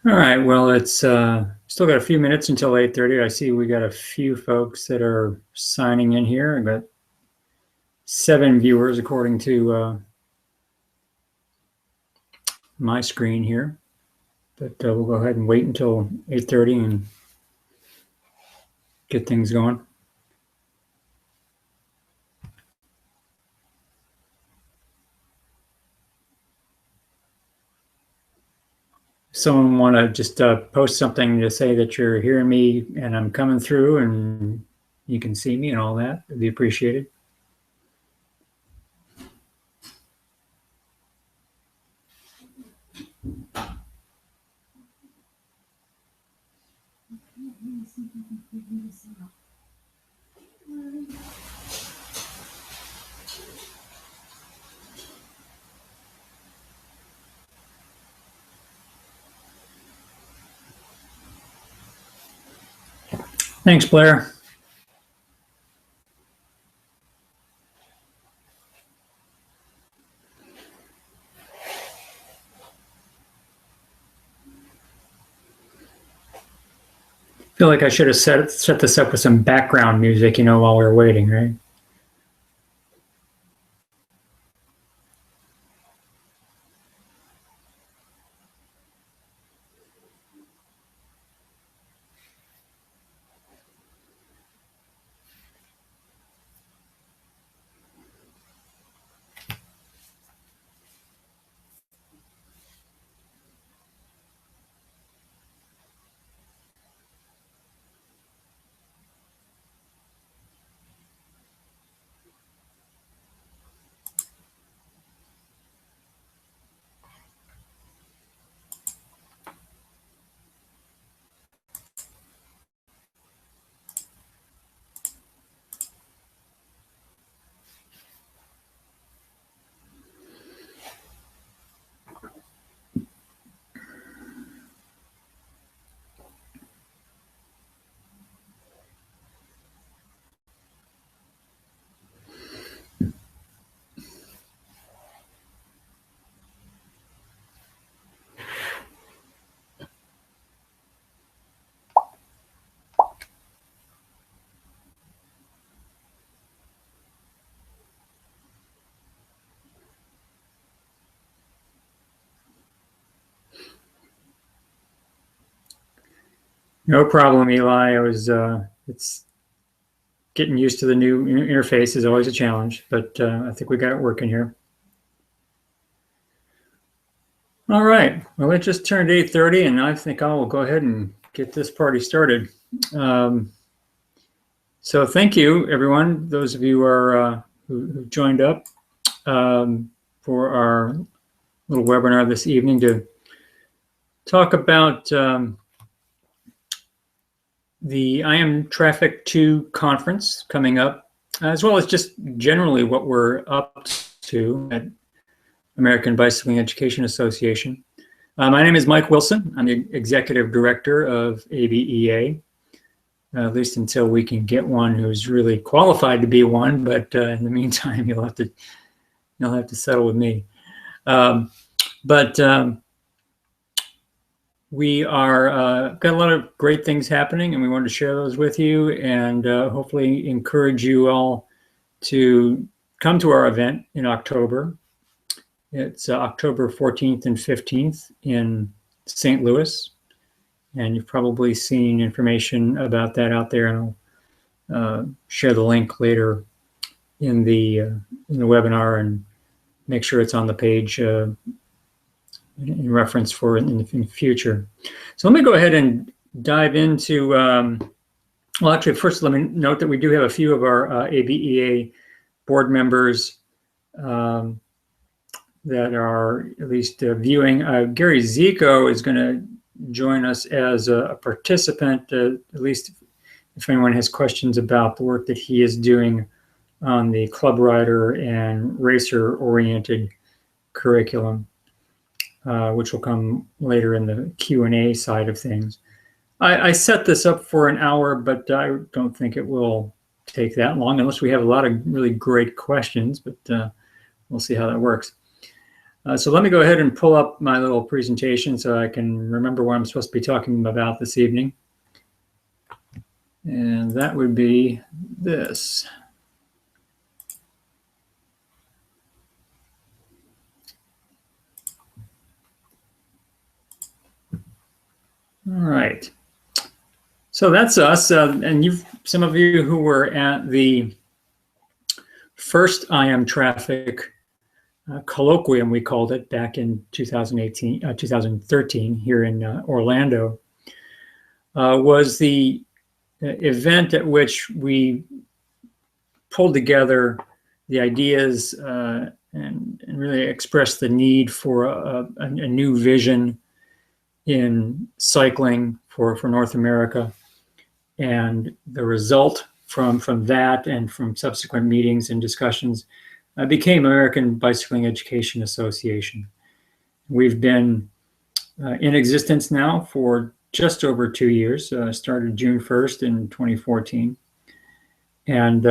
All right, well, it's still got a few minutes until 8:30. I see we got a few folks that are signing in here. I've got 7 viewers according to my screen here. But we'll go ahead and wait until 8:30 and get things going. Someone want to just post something to say that you're hearing me and I'm coming through and you can see me and all that, it'd be appreciated. Thanks, Blair. I feel like I should have set this up with some background music, while we were waiting, right? No problem, Eli. It's getting used to the new interface is always a challenge, but I think we got it working here. All right. Well, it just turned 8:30, and I think I will go ahead and get this party started. So thank you, everyone. Those of you who joined up for our little webinar this evening to talk about the I Am Traffic 2 conference coming up, as well as just generally what we're up to at American Bicycling Education Association. My name is Mike Wilson. I'm the Executive Director of ABEA, at least until we can get one who's really qualified to be one, but in the meantime, you'll have to settle with me. We are got a lot of great things happening, and we wanted to share those with you, and hopefully encourage you all to come to our event in October. It's October 14th and 15th in St. Louis, and you've probably seen information about that out there, and I'll share the link later in the webinar and make sure it's on the page in reference for in the future. So let me go ahead and dive into, well, actually, first let me note that we do have a few of our ABEA board members that are at least viewing. Gary Zico is going to join us as a participant, at least if anyone has questions about the work that he is doing on the club rider and racer oriented curriculum. Which will come later in the Q&A side of things. I set this up for an hour, but I don't think it will take that long unless we have a lot of really great questions, but we'll see how that works. So let me go ahead and pull up my little presentation so I can remember what I'm supposed to be talking about this evening. And that would be this. All right. So that's us. And some of you who were at the first IM Traffic colloquium, we called it, back in 2013 here in Orlando, was the event at which we pulled together the ideas and really expressed the need for a new vision in cycling for North America. And the result from that and from subsequent meetings and discussions became American Bicycling Education Association. We've been in existence now for just over 2 years, started June 1st in 2014. And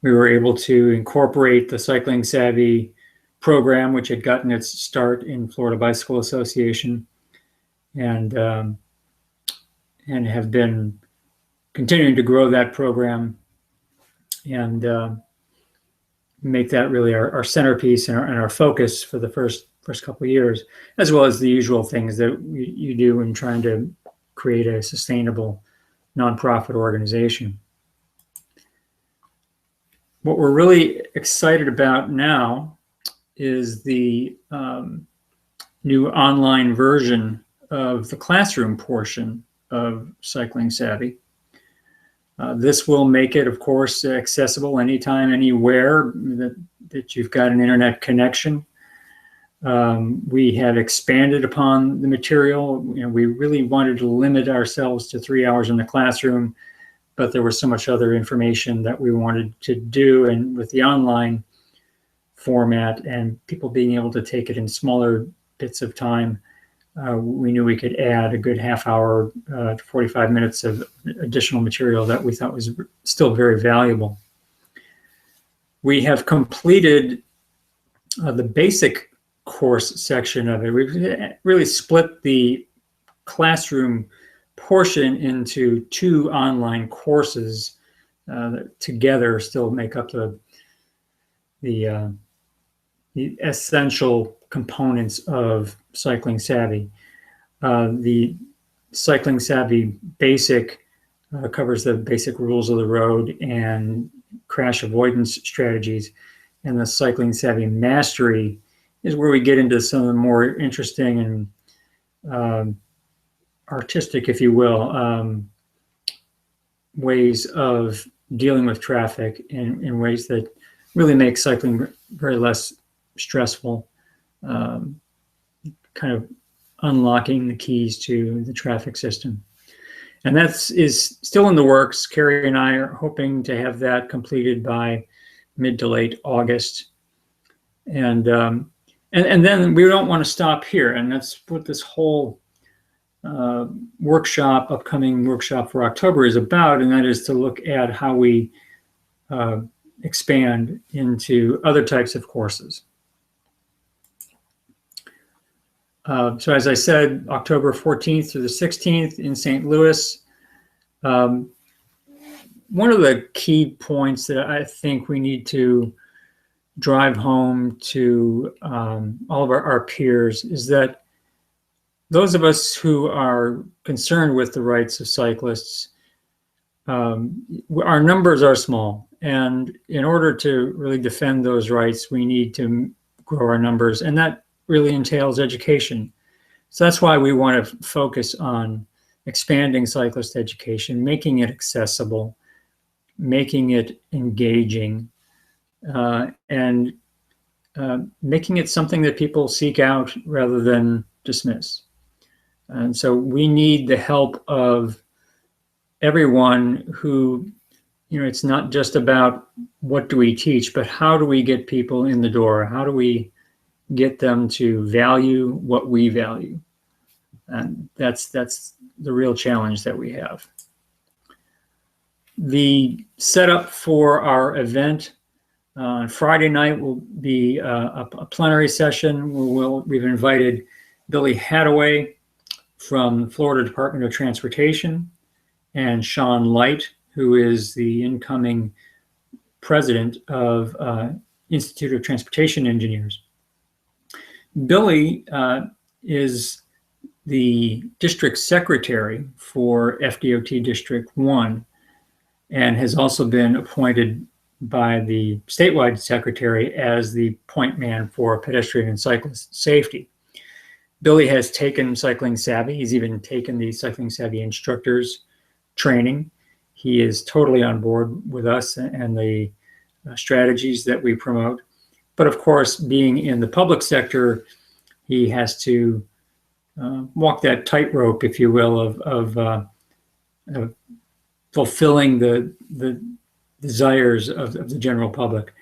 we were able to incorporate the Cycling Savvy program, which had gotten its start in Florida Bicycle Association, and have been continuing to grow that program and make that really our centerpiece and our focus for the first couple of years, as well as the usual things that you do in trying to create a sustainable nonprofit organization. What we're really excited about now is the new online version of the classroom portion of Cycling Savvy. This will make it, of course, accessible anytime, anywhere that you've got an internet connection. We have expanded upon the material. We really wanted to limit ourselves to 3 hours in the classroom, but there was so much other information that we wanted to do. And with the online format and people being able to take it in smaller bits of time, we knew we could add a good half hour to 45 minutes of additional material that we thought was still very valuable. We have completed the basic course section of it. We've really split the classroom portion into 2 online courses that together still make up the essential components of Cycling Savvy. The Cycling Savvy Basic covers the basic rules of the road and crash avoidance strategies, and the Cycling Savvy Mastery is where we get into some of the more interesting and artistic, if you will, ways of dealing with traffic in ways that really make cycling very less stressful, kind of unlocking the keys to the traffic system. And that is still in the works. Carrie and I are hoping to have that completed by mid to late August. And then we don't want to stop here. And that's what this whole upcoming workshop for October is about. And that is to look at how we expand into other types of courses. So as I said, October 14th through the 16th in St. Louis. One of the key points that I think we need to drive home to all of our peers is that those of us who are concerned with the rights of cyclists, our numbers are small. And in order to really defend those rights, we need to grow our numbers. And that really entails education. So that's why we want to focus on expanding cyclist education, making it accessible, making it engaging, and making it something that people seek out rather than dismiss. And so we need the help of everyone who, it's not just about what do we teach, but how do we get people in the door? How do we get them to value what we value? And that's the real challenge that we have. The setup for our event On Friday night will be a plenary session where we've invited Billy Hadaway from the Florida Department of Transportation and Sean Light, who is the incoming president of Institute of Transportation Engineers. Billy is the district secretary for FDOT District 1 and has also been appointed by the statewide secretary as the point man for pedestrian and cyclist safety. Billy has taken Cycling Savvy. He's even taken the Cycling Savvy instructors training. He is totally on board with us and the strategies that we promote. But of course, being in the public sector, he has to walk that tightrope, if you will, of fulfilling the desires of the general public.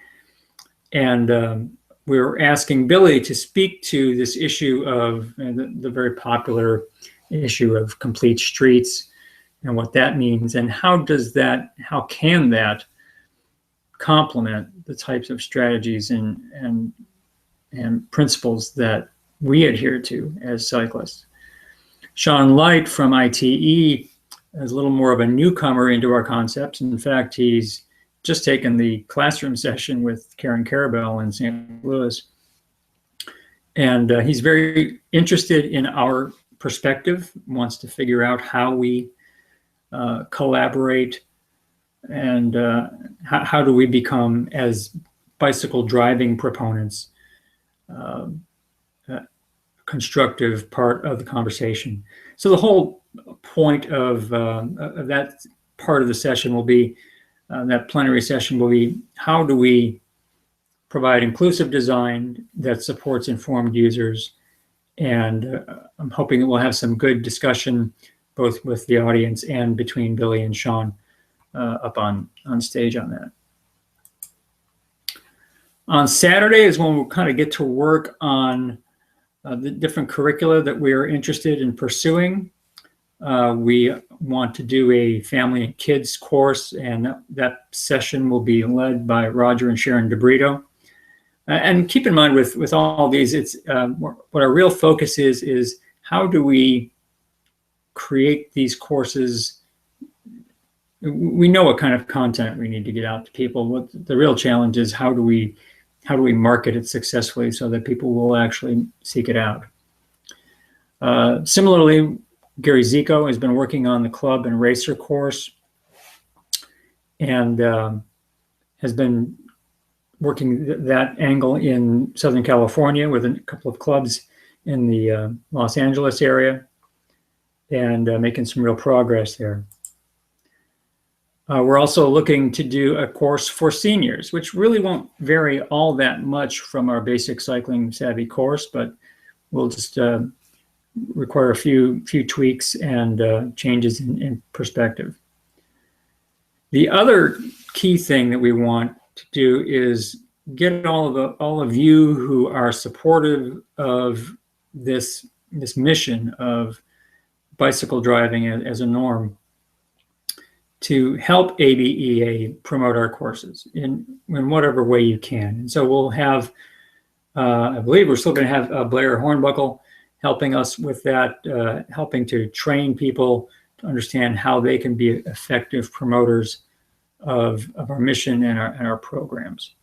And we're asking Billy to speak to this issue of the very popular issue of complete streets and what that means, and how can that complement the types of strategies and principles that we adhere to as cyclists. Sean Light from ITE is a little more of a newcomer into our concepts. In fact, he's just taken the classroom session with Karen Carabell in St. Louis. And he's very interested in our perspective, wants to figure out how we collaborate and how do we become, as bicycle driving proponents, a constructive part of the conversation. So the whole point of that part of the session will be, that plenary session will be, how do we provide inclusive design that supports informed users? And I'm hoping that we'll have some good discussion both with the audience and between Billy and Sean up on stage on that. On Saturday is when we'll kind of get to work on the different curricula that we are interested in pursuing. We want to do a family and kids course, and that session will be led by Roger and Sharon DeBrito. And keep in mind with all these, it's what our real focus is how do we create these courses. We know what kind of content we need to get out to people. What the real challenge is, how do we market it successfully so that people will actually seek it out. Similarly, Gary Zico has been working on the club and racer course and has been working that angle in Southern California with a couple of clubs in the Los Angeles area and making some real progress there. We're also looking to do a course for seniors, which really won't vary all that much from our basic Cycling Savvy course, but we'll just require a few tweaks and changes in perspective. The other key thing that we want to do is get all of you who are supportive of this mission of bicycle driving as a norm to help ABEA promote our courses in whatever way you can. And so we'll have, I believe we're still going to have Blair Hornbuckle helping us with that, helping to train people to understand how they can be effective promoters of our mission and our programs.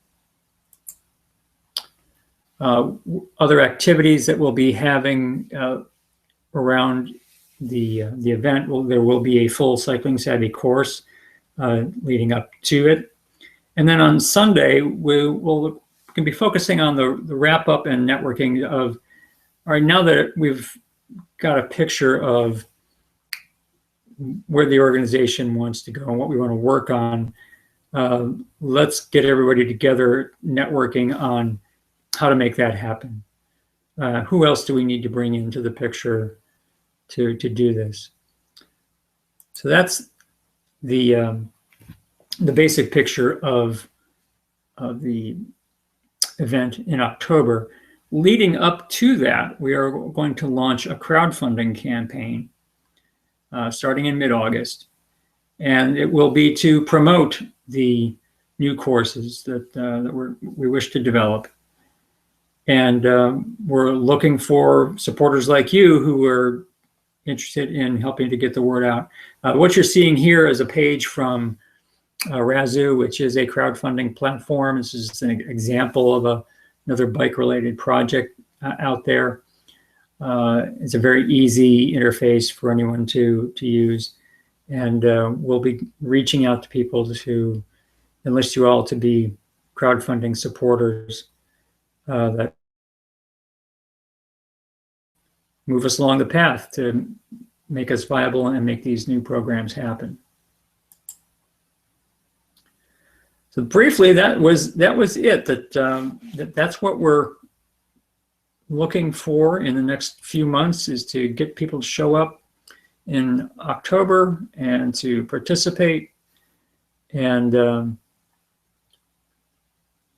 Other activities that we'll be having around the event, there will be a full Cycling Savvy course leading up to it. And then on Sunday, we can be focusing on the wrap up and networking of, all right, now that we've got a picture of where the organization wants to go and what we want to work on, let's get everybody together networking on how to make that happen. Who else do we need to bring into the picture to do this? So that's the basic picture of the event in October. Leading up to that, we are going to launch a crowdfunding campaign starting in mid-August, and it will be to promote the new courses that we wish to develop. And we're looking for supporters like you who are interested in helping to get the word out. What you're seeing here is a page from Razoo, which is a crowdfunding platform. This is an example of another bike-related project out there. It's a very easy interface for anyone to use. And we'll be reaching out to people to enlist you all to be crowdfunding supporters that move us along the path to make us viable and make these new programs happen. So briefly, that was it. That's what we're looking for in the next few months, is to get people to show up in October and to participate and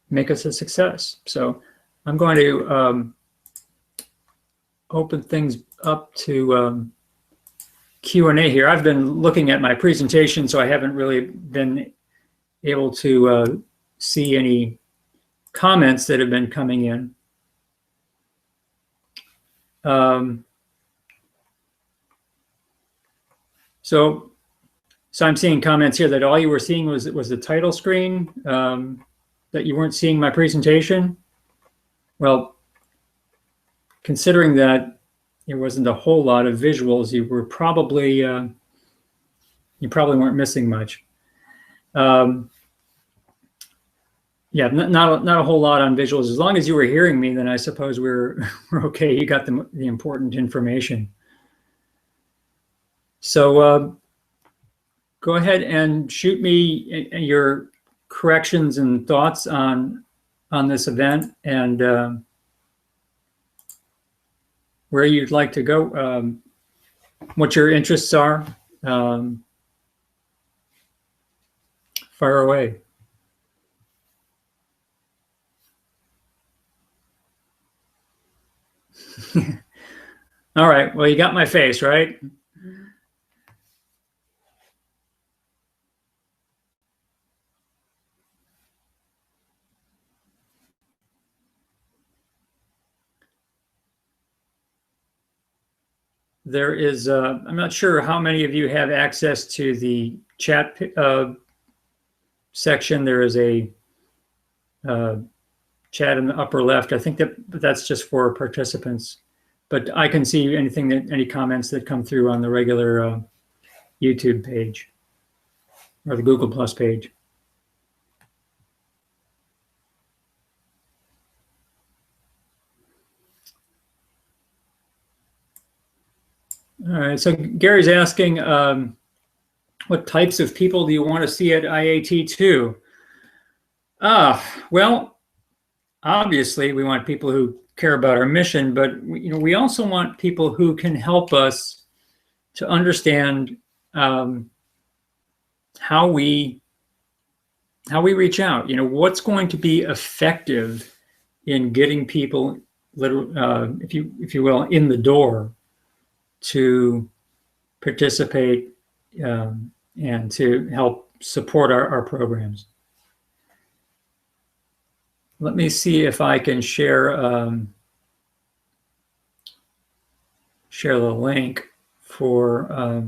make us a success. So I'm going to open things up to Q&A here. I've been looking at my presentation, so I haven't really been able to see any comments that have been coming in. So I'm seeing comments here that all you were seeing was the title screen, that you weren't seeing my presentation. Well, considering that there wasn't a whole lot of visuals, you probably weren't missing much. Yeah, not a whole lot on visuals. As long as you were hearing me, then I suppose we're okay. You got the important information. So go ahead and shoot me your corrections and thoughts on this event and where you'd like to go, what your interests are. Fire away. All right, well, you got my face, right? There is, I'm not sure how many of you have access to the chat section. There is a chat in the upper left. I think that's just for participants, but I can see any comments that come through on the regular YouTube page or the Google Plus page. All right, so Gary's asking, what types of people do you want to see at IAT2? Well, obviously we want people who care about our mission, but we also want people who can help us to understand how we reach out. What's going to be effective in getting people, if you will, in the door to participate and to help support our programs. Let me see if I can share the link for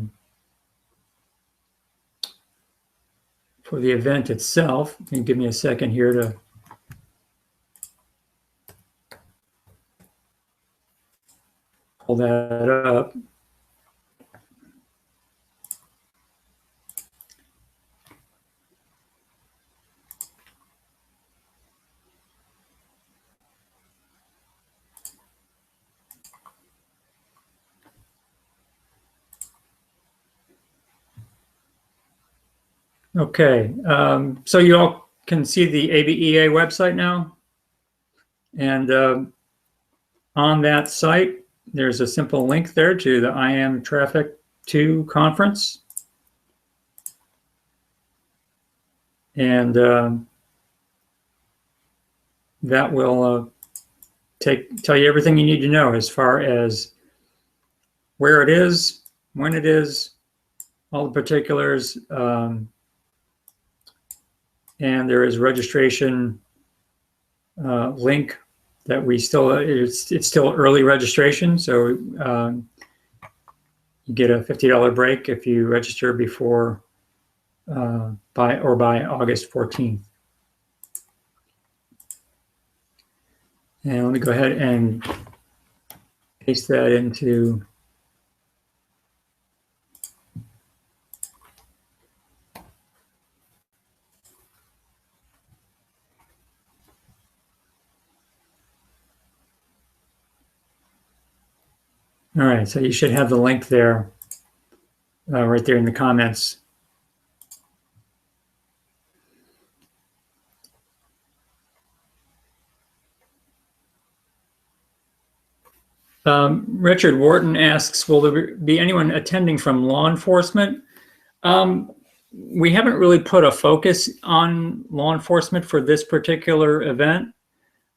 the event itself. You can give me a second here to pull that up. Okay, so you all can see the ABEA website now. And on that site, there's a simple link there to the I Am Traffic 2 conference. And that will tell you everything you need to know as far as where it is, when it is, all the particulars, and there is registration link that we still, it's still early registration. So you get a $50 break if you register before by August 14th. And let me go ahead and paste that into all right, so you should have the link there, right there in the comments. Richard Wharton asks, will there be anyone attending from law enforcement? We haven't really put a focus on law enforcement for this particular event.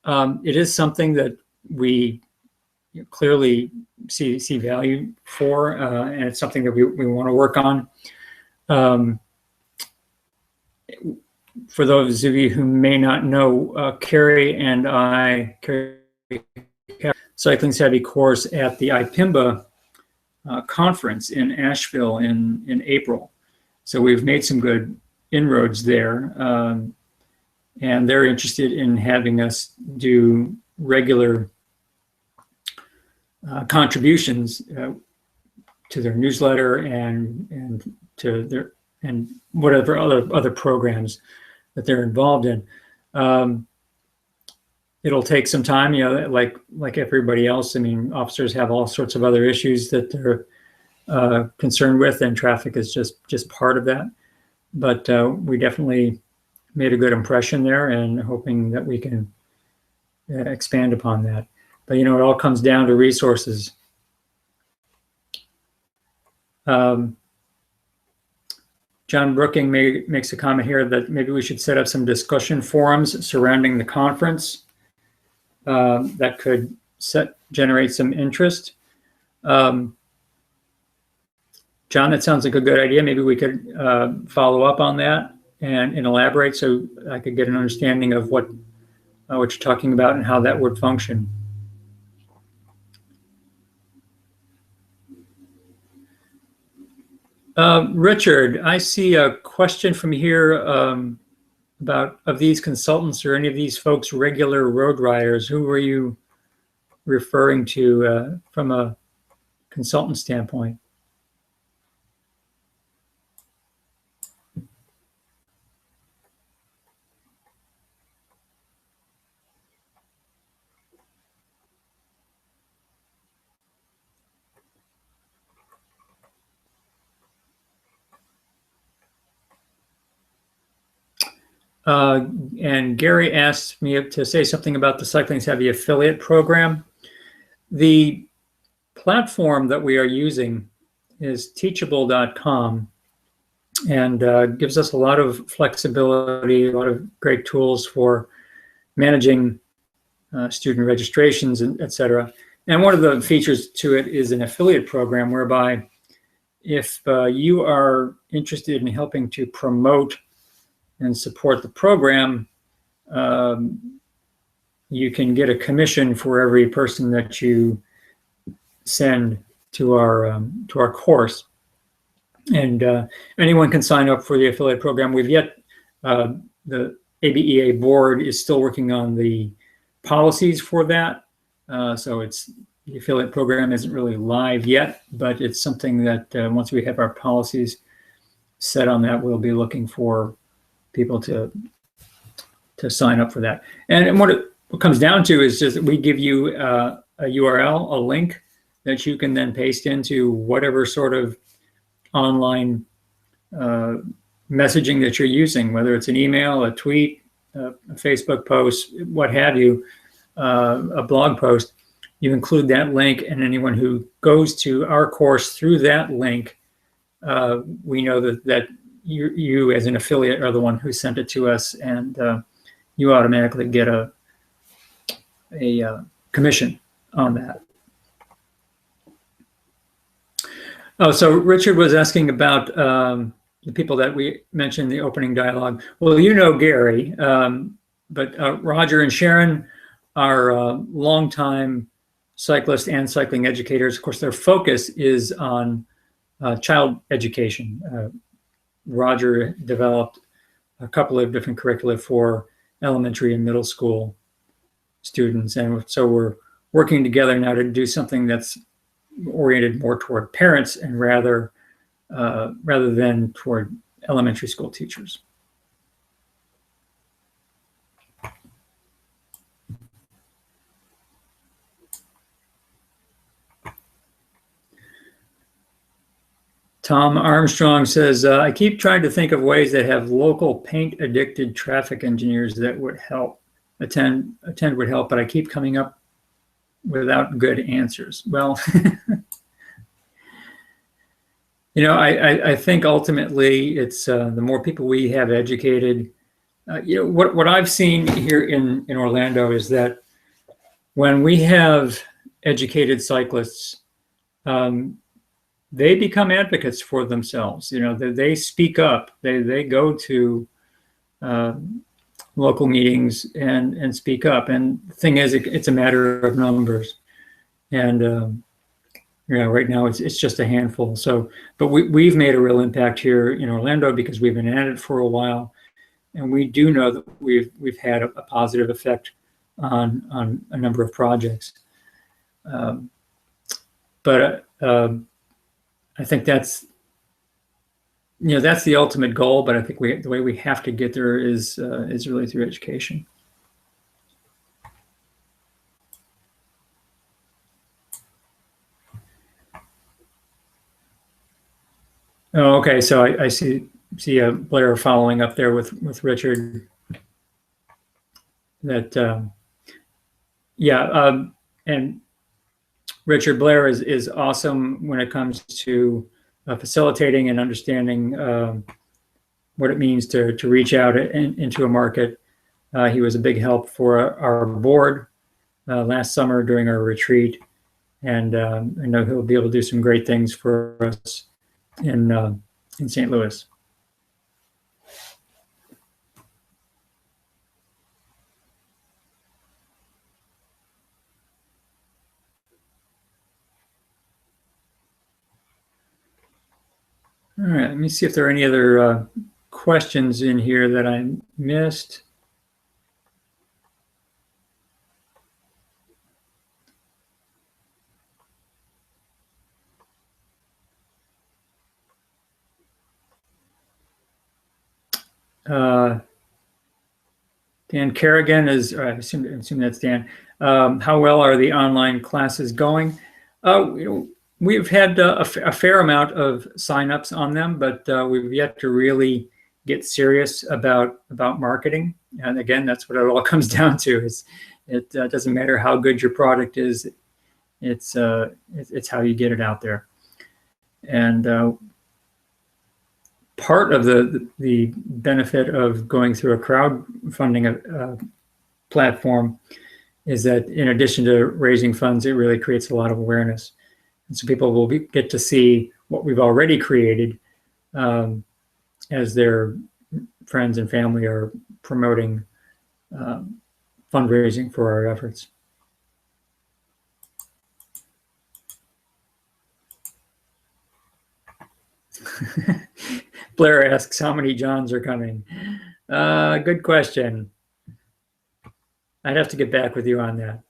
It is something that we clearly see value for, and it's something that we want to work on. For those of you who may not know, Carrie and I, Cycling Savvy course at the IPIMBA conference in Asheville in April. So we've made some good inroads there, and they're interested in having us do regular contributions to their newsletter and to their and whatever other programs that they're involved in. It'll take some time, you know, like everybody else. I mean, officers have all sorts of other issues that they're concerned with, and traffic is just part of that. But we definitely made a good impression there, and hoping that we can expand upon that. But you know, it all comes down to resources. John Brooking makes a comment here that maybe we should set up some discussion forums surrounding the conference that could generate some interest. John, that sounds like a good idea. Maybe we could follow up on that and elaborate, so I could get an understanding of what you're talking about and how that would function. Richard, I see a question from here about, of these consultants or any of these folks regular road riders. Who were you referring to from a consultant standpoint? And Gary asked me to say something about the Cycling Savvy affiliate program. The platform that we are using is teachable.com, and gives us a lot of flexibility, a lot of great tools for managing student registrations, et cetera. And one of the features to it is an affiliate program whereby if you are interested in helping to promote and support the program, you can get a commission for every person that you send to our course. And anyone can sign up for the affiliate program. We've yet, the ABEA board is still working on the policies for that. So the affiliate program isn't really live yet, but it's something that once we have our policies set on that, we'll be looking for people to sign up for that. And what it comes down to is just that we give you a URL, a link that you can then paste into whatever sort of online messaging that you're using, whether it's an email, a tweet, a Facebook post, what have you, a blog post. You include that link, and anyone who goes to our course through that link, we know that you as an affiliate are the one who sent it to us, and you automatically get a commission on that. Oh, so Richard was asking about the people that we mentioned in the opening dialogue. Well, you know Gary, but Roger and Sharon are longtime cyclists and cycling educators. Of course, their focus is on child education. Roger developed a couple of different curricula for elementary and middle school students. And so we're working together now to do something that's oriented more toward parents and rather than toward elementary school teachers. Tom Armstrong says, I keep trying to think of ways that have local paint addicted traffic engineers that would help. Attend would help, but I keep coming up without good answers. Well, you know, I think ultimately it's the more people we have educated. You know, what I've seen here in Orlando is that when we have educated cyclists, they become advocates for themselves. You know, they speak up. They go to local meetings and speak up. And the thing is, it's a matter of numbers. And you know, right now it's just a handful. So, but we've made a real impact here in Orlando because we've been at it for a while, and we do know that we've had a positive effect on a number of projects. But I think that's, you know, that's the ultimate goal. But I think the way we have to get there is really through education. Oh, okay. So I see Blair following up there with Richard. That yeah, and Richard, Blair is awesome when it comes to facilitating and understanding what it means to reach out into a market. He was a big help for our board last summer during our retreat, and I know he'll be able to do some great things for us in St. Louis. All right, let me see if there are any other questions in here that I missed. Dan Kerrigan is, I assume that's Dan. How well are the online classes going? We've had a fair amount of signups on them, but we've yet to really get serious about marketing. And again, that's what it all comes down to. It doesn't matter how good your product is. It's how you get it out there. And part of the benefit of going through a crowdfunding platform is that in addition to raising funds, it really creates a lot of awareness. And so people will get to see what we've already created as their friends and family are promoting fundraising for our efforts. Blair asks how many Johns are coming. Good question. I'd have to get back with you on that.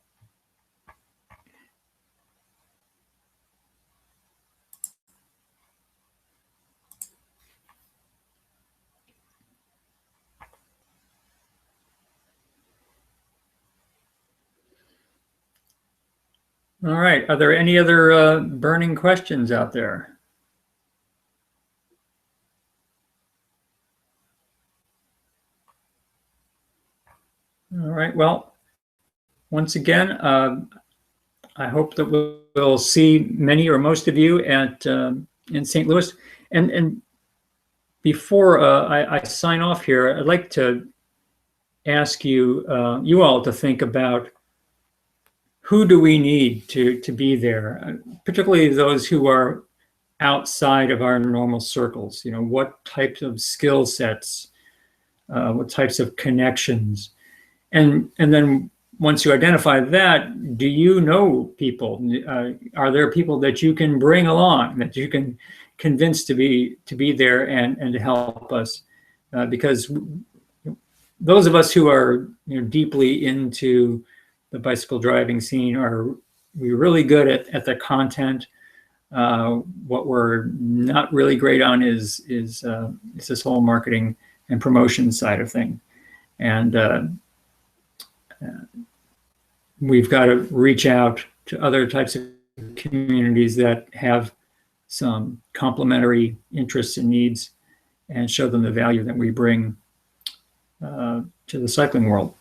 All right. Are there any other burning questions out there? All right. Well, once again, I hope that we'll see many or most of you at in St. Louis. And before I sign off here, I'd like to ask you you all to think about who do we need to be there, particularly those who are outside of our normal circles. What types of skill sets, what types of connections, and then once you identify that, do you know people? Are there people that you can bring along, that you can convince to be there and to help us? Because those of us who are deeply into the bicycle driving scene we're really good at the content. What we're not really great on is this whole marketing and promotion side of thing, and we've got to reach out to other types of communities that have some complementary interests and needs, and show them the value that we bring to the cycling world.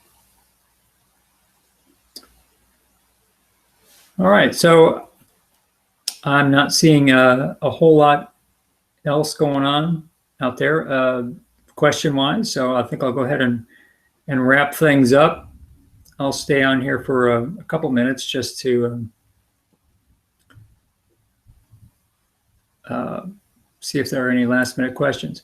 All right, so I'm not seeing a whole lot else going on out there question-wise, so I think I'll go ahead and wrap things up. I'll stay on here for a couple minutes just to see if there are any last-minute questions.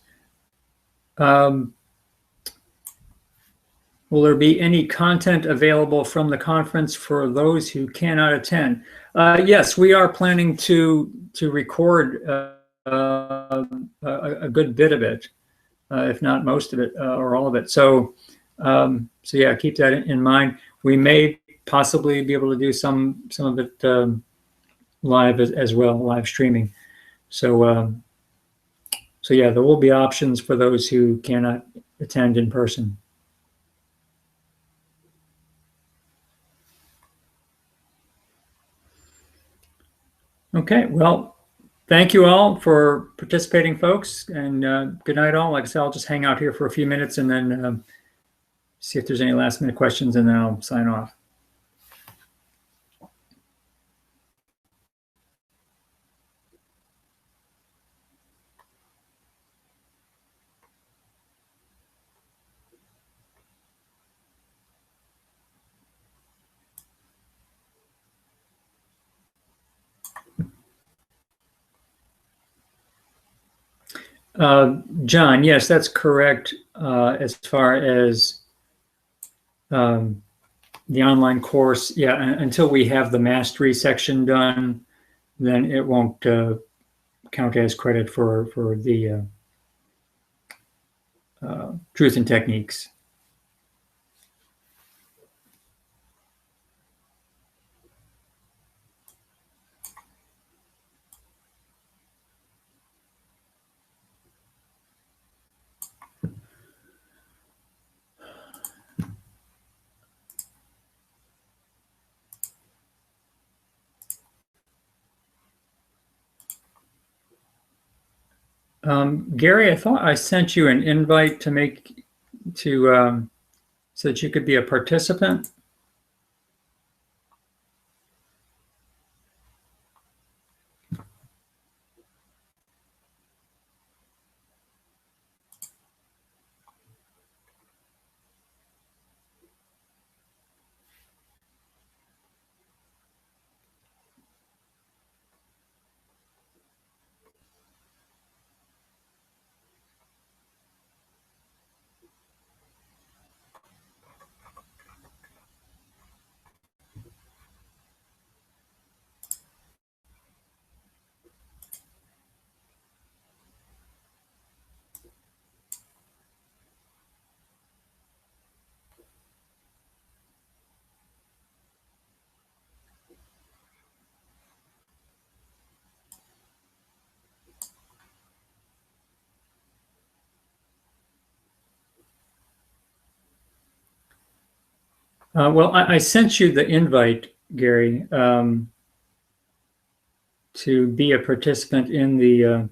Will there be any content available from the conference for those who cannot attend? Yes, we are planning to record a good bit of it, if not most of it or all of it. So yeah, keep that in mind. We may possibly be able to do some of it live as well, live streaming. So yeah, there will be options for those who cannot attend in person. Okay, well, thank you all for participating, folks, and good night all. Like I said, I'll just hang out here for a few minutes and then see if there's any last minute questions, and then I'll sign off. John, yes, that's correct. As far as the online course, yeah, until we have the mastery section done, then it won't count as credit for the truth and techniques. Gary, I thought I sent you an invite so that you could be a participant. Well, I sent you the invite, Gary, to be a participant in the.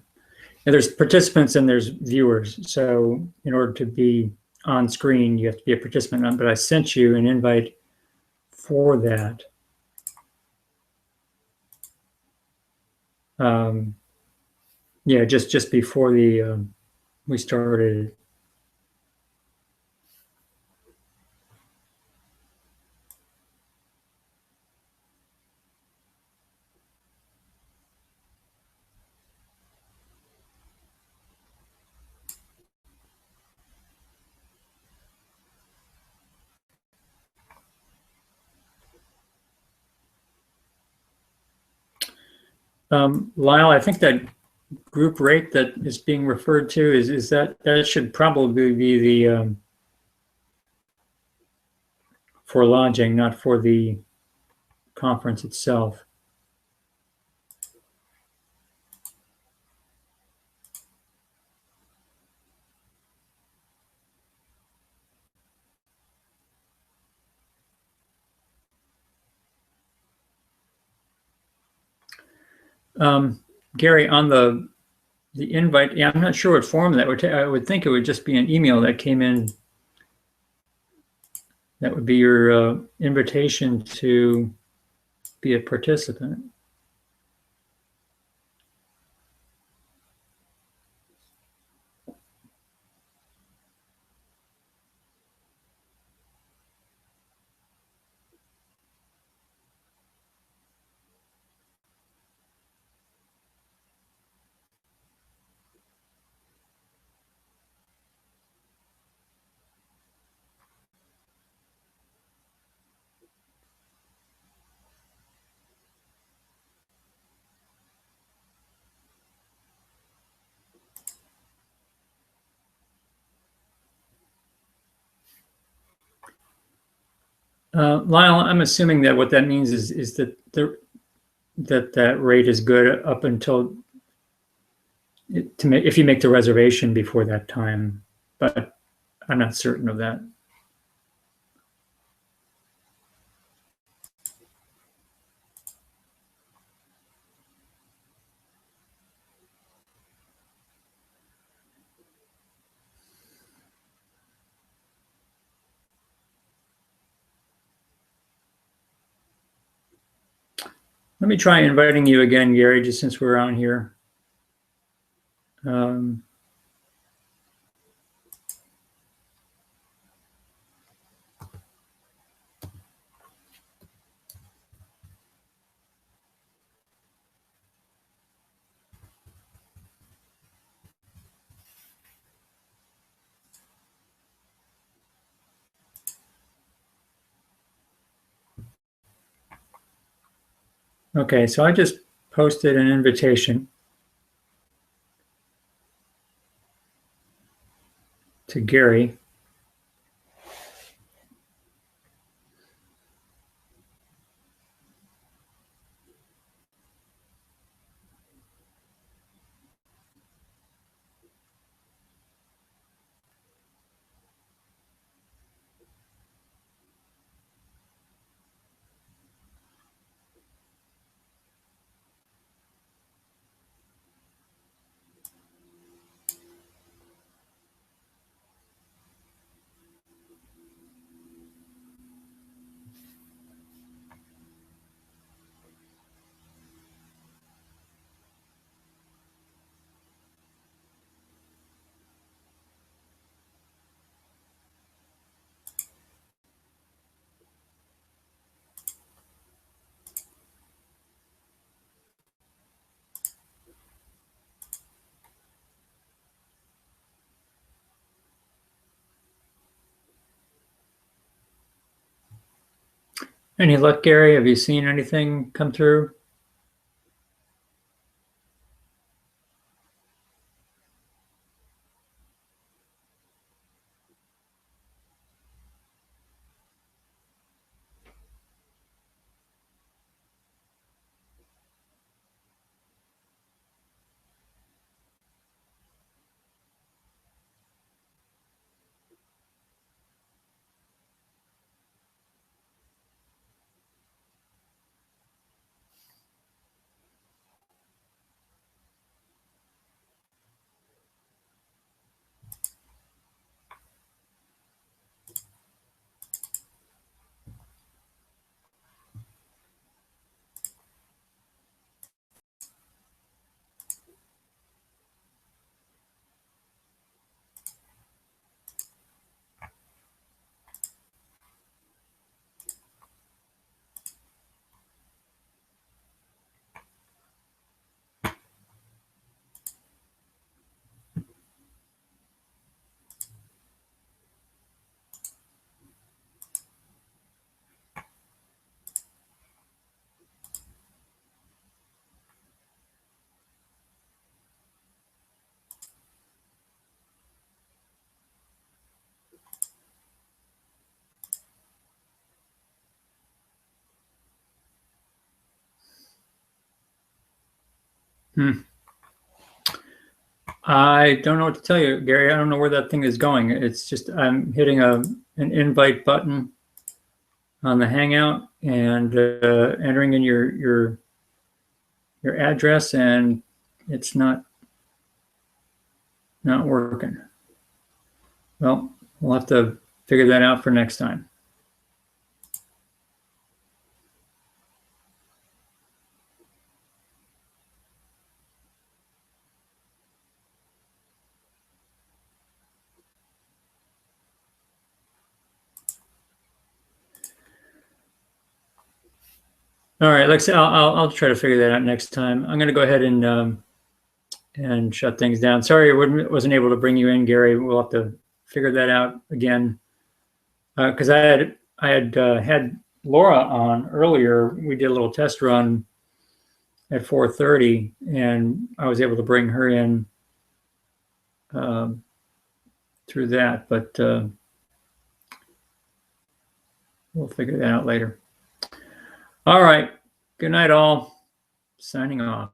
There's participants and there's viewers. So in order to be on screen, you have to be a participant. But I sent you an invite for that. Yeah, just before we started. Lyle, I think that group rate that is being referred to is that should probably be the for lodging, not for the conference itself. Gary, on the invite, yeah, I'm not sure what form that would take. I would think it would just be an email that came in. That would be your invitation to be a participant. Lyle, I'm assuming that what that means is that that rate is good up until if you make the reservation before that time, but I'm not certain of that. Let me try inviting you again, Gary, just since we're on here. Okay, so I just posted an invitation to Gary. Any luck, Gary? Have you seen anything come through? Hmm. I don't know what to tell you, Gary. I don't know where that thing is going. It's just I'm hitting an invite button on the Hangout and entering in your address, and it's not working. Well, we'll have to figure that out for next time. All right, like I said, I'll try to figure that out next time. I'm going to go ahead and shut things down. Sorry, I wasn't able to bring you in, Gary. We'll have to figure that out again. Because I had had Laura on earlier. We did a little test run at 4:30, and I was able to bring her in through that. But we'll figure that out later. All right. Good night, all. Signing off.